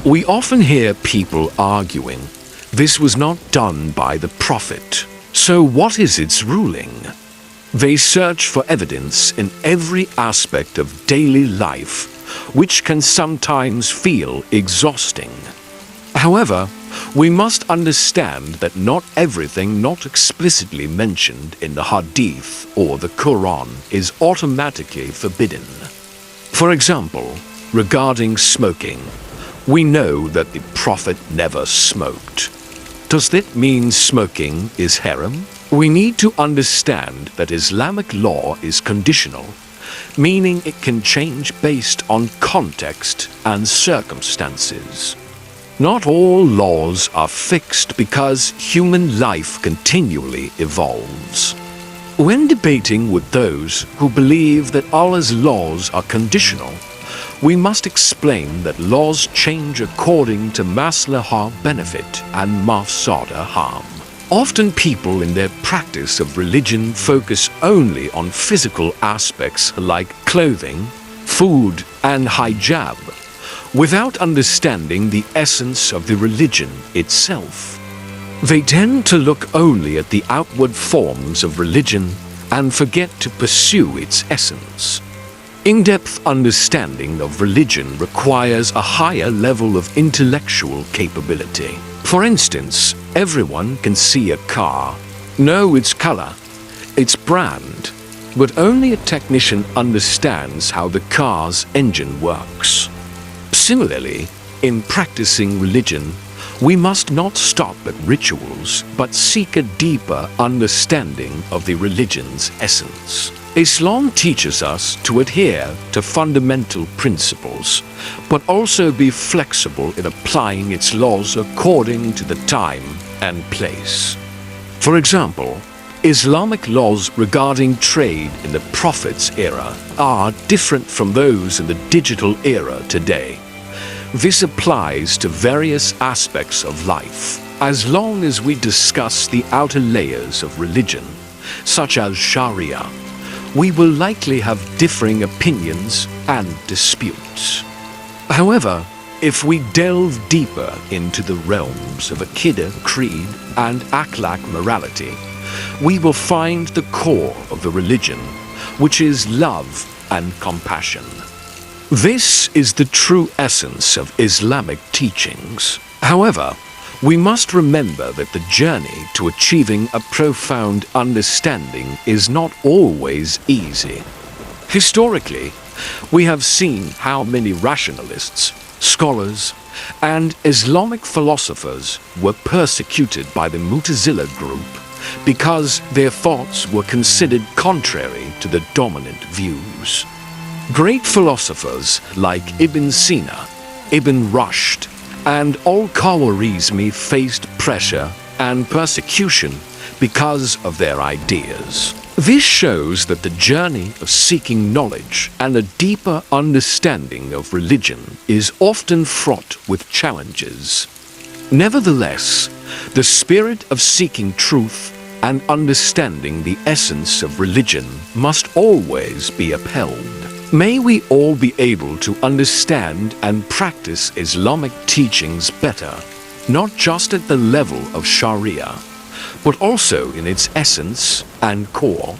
We often hear people arguing, this was not done by the Prophet, so what is its ruling? They search for evidence in every aspect of daily life, which can sometimes feel exhausting. However, we must understand that not everything not explicitly mentioned in the Hadith or the Quran is automatically forbidden. For example, regarding smoking, we know that the Prophet never smoked. Does that mean smoking is haram? We need to understand that Islamic law is conditional, meaning it can change based on context and circumstances. Not all laws are fixed because human life continually evolves. When debating with those who believe that Allah's laws are conditional, we must explain that laws change according to maslahah benefit and mafsada harm. Often people in their practice of religion focus only on physical aspects like clothing, food, and hijab, without understanding the essence of the religion itself. They tend to look only at the outward forms of religion and forget to pursue its essence. In-depth understanding of religion requires a higher level of intellectual capability. For instance, everyone can see a car, know its color, its brand, but only a technician understands how the car's engine works. Similarly, in practicing religion, we must not stop at rituals, but seek a deeper understanding of the religion's essence. Islam teaches us to adhere to fundamental principles, but also be flexible in applying its laws according to the time and place. For example, Islamic laws regarding trade in the Prophet's era are different from those in the digital era today. This applies to various aspects of life, as long as we discuss the outer layers of religion, such as Sharia. We will likely have differing opinions and disputes. However, if we delve deeper into the realms of Aqidah, creed, and Akhlaq morality, we will find the core of the religion, which is love and compassion. This is the true essence of Islamic teachings. However, we must remember that the journey to achieving a profound understanding is not always easy. Historically, we have seen how many rationalists, scholars, and Islamic philosophers were persecuted by the Mu'tazila group because their thoughts were considered contrary to the dominant views. Great philosophers like Ibn Sina, Ibn Rushd, and Al-Khawarizmi faced pressure and persecution because of their ideas. This shows that the journey of seeking knowledge and a deeper understanding of religion is often fraught with challenges. Nevertheless, the spirit of seeking truth and understanding the essence of religion must always be upheld. May we all be able to understand and practice Islamic teachings better, not just at the level of Sharia, but also in its essence and core.